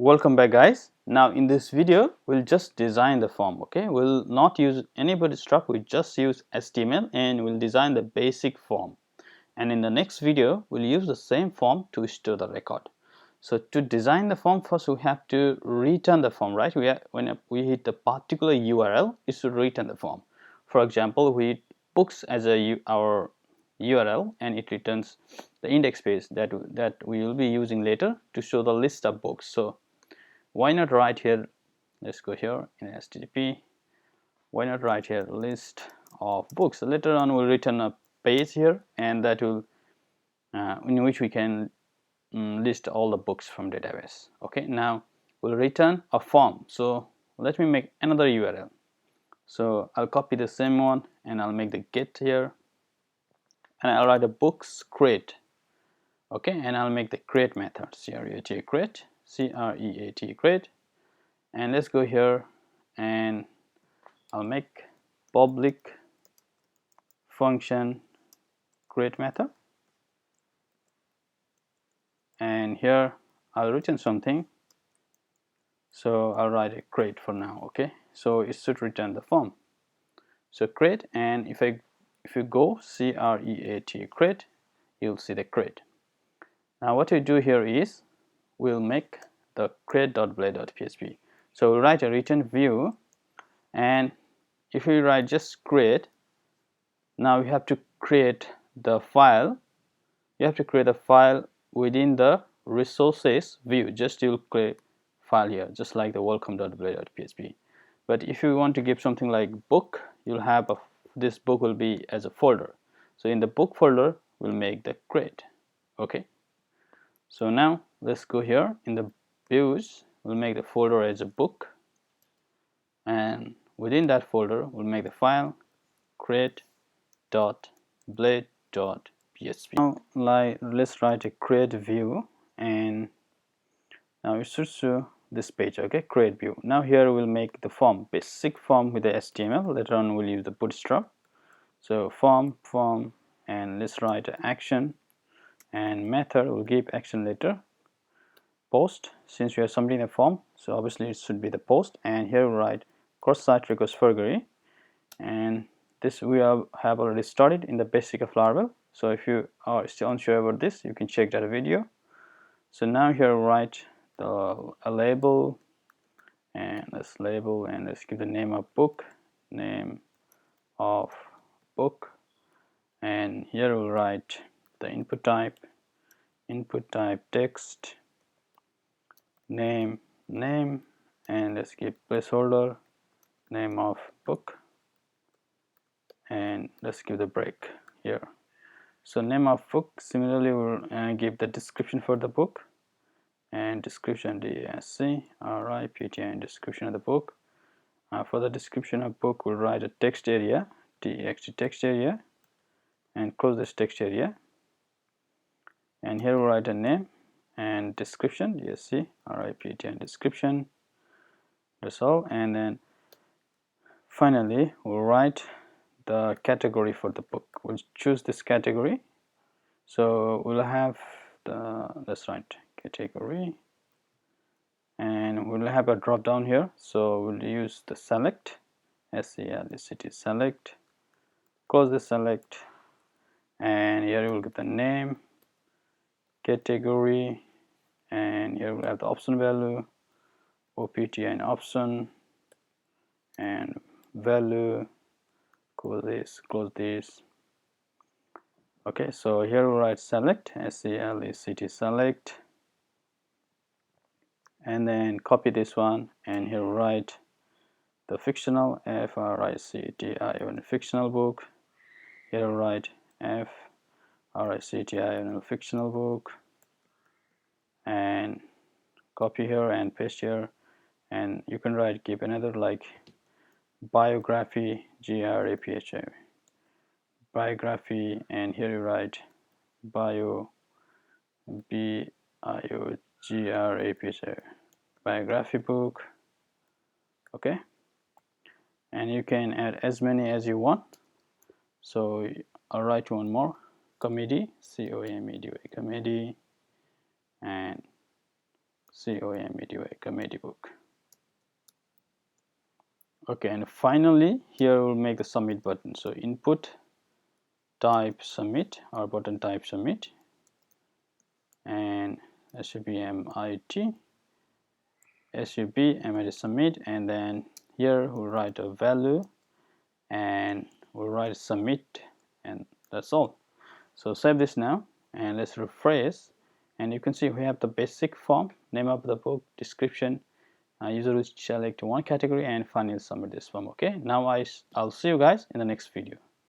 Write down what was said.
Welcome back, guys. Now in this video we'll just design the form. Okay, we'll not use any bootstrap, we just use HTML and we'll design the basic form, and in the next video we'll use the same form to store the record. So to design the form, first we have to return the form, right? When we hit the particular URL, it should return the form. For example, we hit books as our URL and it returns the index page that we will be using later to show the list of books. So why not write here, let's go here in HTTP, why not write here list of books. Later on we'll return a page here, and that will in which we can list all the books from database. Okay, now we'll return a form. So let me make another URL. So I'll copy the same one and I'll make the get here, and I'll write a books create. Okay, and I'll make the create method, create, and let's go here and I'll make public function create method, and here I'll return something. So I'll write a create for now. Okay, so it should return the form. So create, and if you go create, you'll see the create. Now what we do here is we'll make the create.blade.php. So we'll write a return view, and if we write just create, now you have to create the file. You have to create a file within the resources view. Just you'll create file here, just like the welcome.blade.php. But if you want to give something like book, you'll have this book will be as a folder. So in the book folder we'll make the create. Okay, so now let's go here in the views, we'll make the folder as a book, and within that folder we'll make the file create.blade.php. now let's write a create view, and now it should show this page. Okay, create view. Now here we'll make the form, basic form with the HTML. Later on we'll use the bootstrap. So form, and let's write action, and method will give action later. Post, since we are submitting a form, so obviously it should be the post, and here we'll write cross-site request query, and this we have already started in the basic of Laravel. So if you are still unsure about this, you can check that video. So now here we'll write a label, and let's give the name of book, and here we'll write the input type text, name, and let's give placeholder name of book, and let's give the break here. So name of book, similarly we'll give the description for the book, and description DSC RIPT, and description of the book. For the description of book we'll write a text area, text text area, and close this text area, and here we'll write a name and description DSC RIPT and description. That's all, and then finally we'll write the category for the book. We'll choose this category, so we'll have the, let's write category, and we'll have a drop down here, so we'll use the select, select, close the select, and here you will get the name, category, and here we'll have the option value, OPT and option, and value, close this. Okay, so here we'll write select, select, and then copy this one, and here we'll write the fictional FRICTION fictional book. Here we'll write FRICTION fictional book, and copy here and paste here, and you can write, give another like biography, GRAPHI, biography, and here you write bio, BIOGRAPHI, biography book. Okay, and you can add as many as you want. So I'll write one more, comedy, COMEDY, comedy, and comedy book. Okay, and finally here we'll make the submit button. So input type submit, or button type submit, and submit submit, and then here we'll write a value and we'll write submit, and that's all. So save this now and let's refresh, and you can see we have the basic form, name of the book, description, user will select one category, and finally submit this form. Okay, now I'll see you guys in the next video.